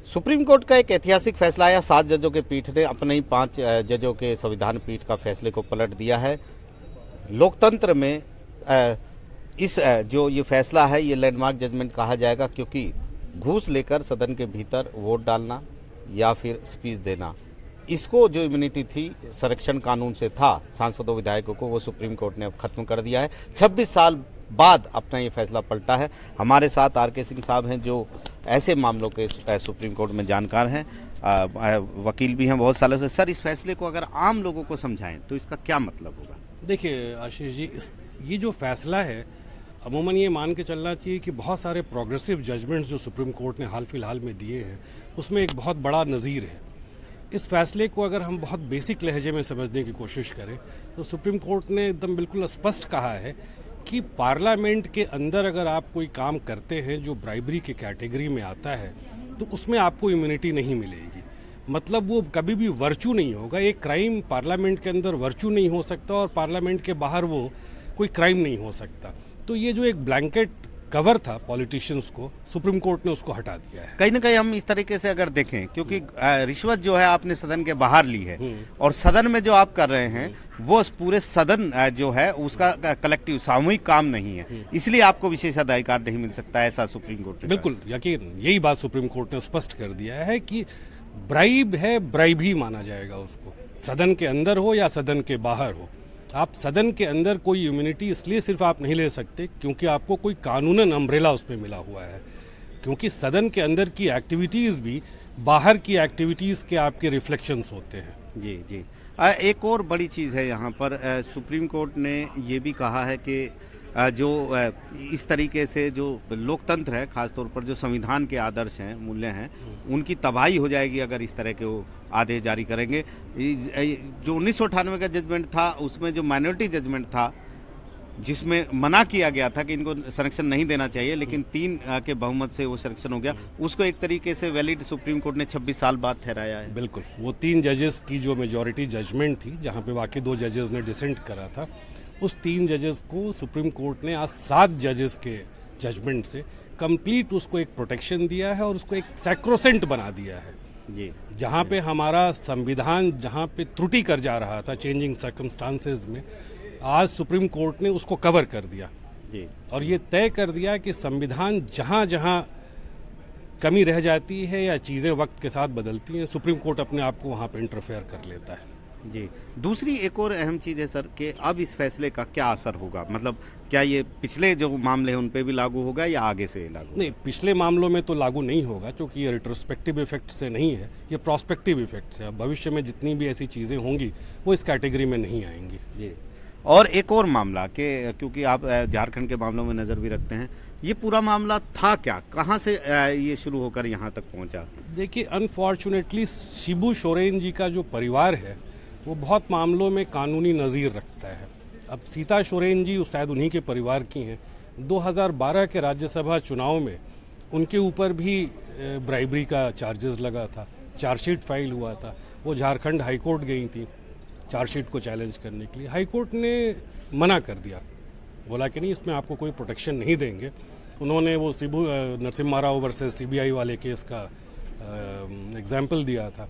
Supreme court का एक ऐतिहासिक फैसला आया। 7 जजों के पीठ ने अपने ही 5 जजों के संविधान पीठ का फैसले को पलट दिया है। लोकतंत्र में जो ये फैसला है ये लैंडमार्क जजमेंट कहा जाएगा, क्योंकि घूस लेकर सदन के भीतर वोट डालना या फिर स्पीच देना, इसको जो इम्यूनिटी थी संरक्षण कानून से था सांसदों विधायकों को, वो सुप्रीम कोर्ट ने अब खत्म कर दिया है। 26 साल बाद अपना ये फैसला पलटा है। हमारे साथ आर.के. सिंह साहब हैं, जो ऐसे मामलों के सुप्रीम कोर्ट में जानकार हैं, वकील भी हैं बहुत सालों से। सर, इस फैसले को अगर आम लोगों को समझाएं तो इसका क्या मतलब होगा? देखिए आशीष जी, ये जो फैसला है अमूमन ये मान के चलना चाहिए कि बहुत सारे प्रोग्रेसिव जजमेंट्स जो सुप्रीम कोर्ट ने हाल फिलहाल में दिए हैं उसमें एक बहुत बड़ा नज़ीर है। इस फैसले को अगर हम बहुत बेसिक लहजे में समझने की कोशिश करें तो सुप्रीम कोर्ट ने एकदम बिल्कुल स्पष्ट कहा है कि पार्लियामेंट के अंदर अगर आप कोई काम करते हैं जो ब्राइबरी के कैटेगरी में आता है तो उसमें आपको इम्यूनिटी नहीं मिलेगी। मतलब वो कभी भी वर्चू नहीं होगा। एक क्राइम पार्लियामेंट के अंदर वर्चू नहीं हो सकता और पार्लियामेंट के बाहर वो कोई क्राइम नहीं हो सकता। तो ये जो एक ब्लैंकेट कवर था पॉलिटिशियंस को, सुप्रीम कोर्ट ने उसको हटा दिया है। कहीं ना कहीं हम इस तरीके से अगर देखें, क्योंकि रिश्वत जो है आपने सदन के बाहर ली है और सदन में जो आप कर रहे हैं वो पूरे सदन जो है उसका कलेक्टिव सामूहिक काम नहीं है, इसलिए आपको विशेषाधिकार नहीं मिल सकता, ऐसा सुप्रीम कोर्ट ने। बिल्कुल यकीन, यही बात सुप्रीम कोर्ट ने स्पष्ट कर दिया है कि ब्राइब है, ब्राइब ही माना जाएगा उसको, सदन के अंदर हो या सदन के बाहर हो। आप सदन के अंदर कोई इम्यूनिटी इसलिए सिर्फ आप नहीं ले सकते क्योंकि आपको कोई कानूनन अम्ब्रेला उसमें मिला हुआ है, क्योंकि सदन के अंदर की एक्टिविटीज़ भी बाहर की एक्टिविटीज़ के आपके रिफ्लेक्शंस होते हैं। जी जी। एक और बड़ी चीज़ है यहाँ पर, सुप्रीम कोर्ट ने ये भी कहा है कि जो इस तरीके से जो लोकतंत्र है, खासतौर पर जो संविधान के आदर्श हैं, मूल्य हैं, उनकी तबाही हो जाएगी अगर इस तरह के वो आदेश जारी करेंगे। जो 1998 का जजमेंट था उसमें जो माइनॉरिटी जजमेंट था जिसमें मना किया गया था कि इनको संरक्षण नहीं देना चाहिए, लेकिन 3 के बहुमत से वो संरक्षण हो गया, उसको एक तरीके से वैलिड सुप्रीम कोर्ट ने 26 साल बाद ठहराया है। बिल्कुल, वो 3 जजेस की जो मेजॉरिटी जजमेंट थी, जहाँ पे बाकी 2 जजेस ने डिसेंट करा था, उस 3 जजेस को सुप्रीम कोर्ट ने आज 7 जजेस के जजमेंट से कंप्लीट उसको एक प्रोटेक्शन दिया है और उसको एक सैक्रोसेंट बना दिया है। जी, जहाँ पे हमारा संविधान जहाँ पे त्रुटि कर जा रहा था चेंजिंग सर्कमस्टांसेस में, आज सुप्रीम कोर्ट ने उसको कवर कर दिया जी, और ये तय कर दिया कि संविधान जहाँ जहाँ कमी रह जाती है या चीज़ें वक्त के साथ बदलती हैं, सुप्रीम कोर्ट अपने आप को वहाँ पे इंटरफेयर कर लेता है। जी। दूसरी एक और अहम चीज़ है सर कि अब इस फैसले का क्या असर होगा, मतलब क्या ये पिछले जो मामले हैं उन पे भी लागू होगा या आगे से लागू? नहीं, पिछले मामलों में तो लागू नहीं होगा क्योंकि ये रिट्रोस्पेक्टिव इफेक्ट से नहीं है, ये प्रोस्पेक्टिव इफेक्ट से। अब भविष्य में जितनी भी ऐसी चीज़ें होंगी वो इस कैटेगरी में नहीं आएंगी। जी। और एक और मामला कि क्योंकि आप झारखंड के मामलों में नज़र भी रखते हैं, ये पूरा मामला था क्या, कहाँ से ये शुरू होकर यहाँ तक पहुँचा? देखिए, अनफॉर्चुनेटली शिबू सोरेन जी का जो परिवार है वो बहुत मामलों में कानूनी नज़ीर रखता है। अब सीता सोरेन जी शायद उन्हीं के परिवार की हैं। 2012 के राज्यसभा चुनाव में उनके ऊपर भी ब्राइबरी का चार्जेस लगा था, चार्जशीट फाइल हुआ था। वो झारखंड हाईकोर्ट गई थी चार्जशीट को चैलेंज करने के लिए। हाईकोर्ट ने मना कर दिया, बोला कि नहीं, इसमें आपको कोई प्रोटेक्शन नहीं देंगे। उन्होंने वो शिबू नरसिम्हा राव वर्सेस CBI वाले केस का एग्जाम्पल दिया था।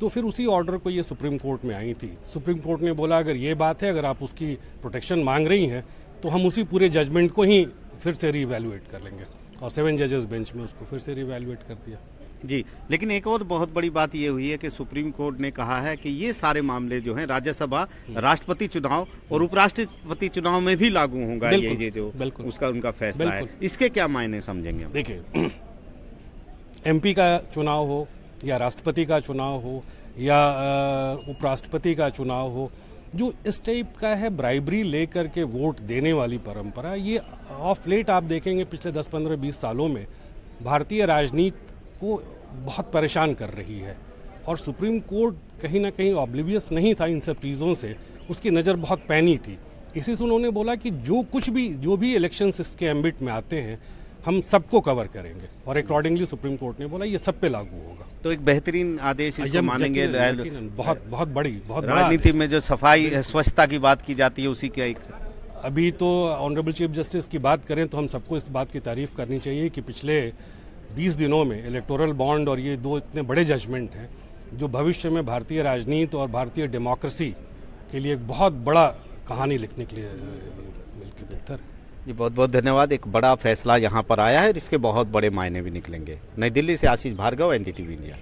तो फिर उसी ऑर्डर को ये सुप्रीम कोर्ट में आई थी। सुप्रीम कोर्ट ने बोला अगर ये बात है, अगर आप उसकी प्रोटेक्शन मांग रही हैं तो हम उसी पूरे जजमेंट को ही फिर से रीवैल्यूएट कर लेंगे, और 7 जजेस बेंच में उसको फिर से रीवैल्यूएट कर दिया। जी, लेकिन एक और बहुत बड़ी बात ये हुई है कि सुप्रीम कोर्ट ने कहा है कि ये सारे मामले जो हैं राज्यसभा, राष्ट्रपति चुनाव और उपराष्ट्रपति चुनाव में भी लागू होगा। ये जो उसका उनका फैसला है, इसके क्या मायने समझेंगे? देखिए, MP का चुनाव हो या राष्ट्रपति का चुनाव हो या उपराष्ट्रपति का चुनाव हो, जो इस टाइप का है ब्राइबरी लेकर के वोट देने वाली परंपरा, ये ऑफ लेट आप देखेंगे पिछले 10, 15, 20 सालों में भारतीय राजनीति को बहुत परेशान कर रही है। और सुप्रीम कोर्ट कहीं ना कहीं ऑब्लिवियस नहीं था इन सब चीज़ों से, उसकी नज़र बहुत पैनी थी। इसी से उन्होंने बोला कि जो भी इलेक्शंस इसके एम्बिट में आते हैं हम सबको कवर करेंगे, और अकॉर्डिंगली सुप्रीम कोर्ट ने बोला ये सब पे लागू होगा। तो एक बेहतरीन आदेश इसको मानेंगे। बहुत बड़ी राजनीति में जो सफाई स्वच्छता की बात की जाती है उसी का एक। अभी तो ऑनरेबल चीफ जस्टिस की बात करें तो हम सबको इस बात की तारीफ करनी चाहिए कि पिछले 20 दिनों में इलेक्टोरल बॉन्ड और ये दो इतने बड़े जजमेंट हैं जो भविष्य में भारतीय राजनीति और भारतीय डेमोक्रेसी के लिए एक बहुत बड़ा कहानी लिखने के लिए मिलकर बेहतर है। जी बहुत बहुत धन्यवाद। एक बड़ा फैसला यहाँ पर आया है और इसके बहुत बड़े मायने भी निकलेंगे। नई दिल्ली से आशीष भार्गव, NDTV इंडिया।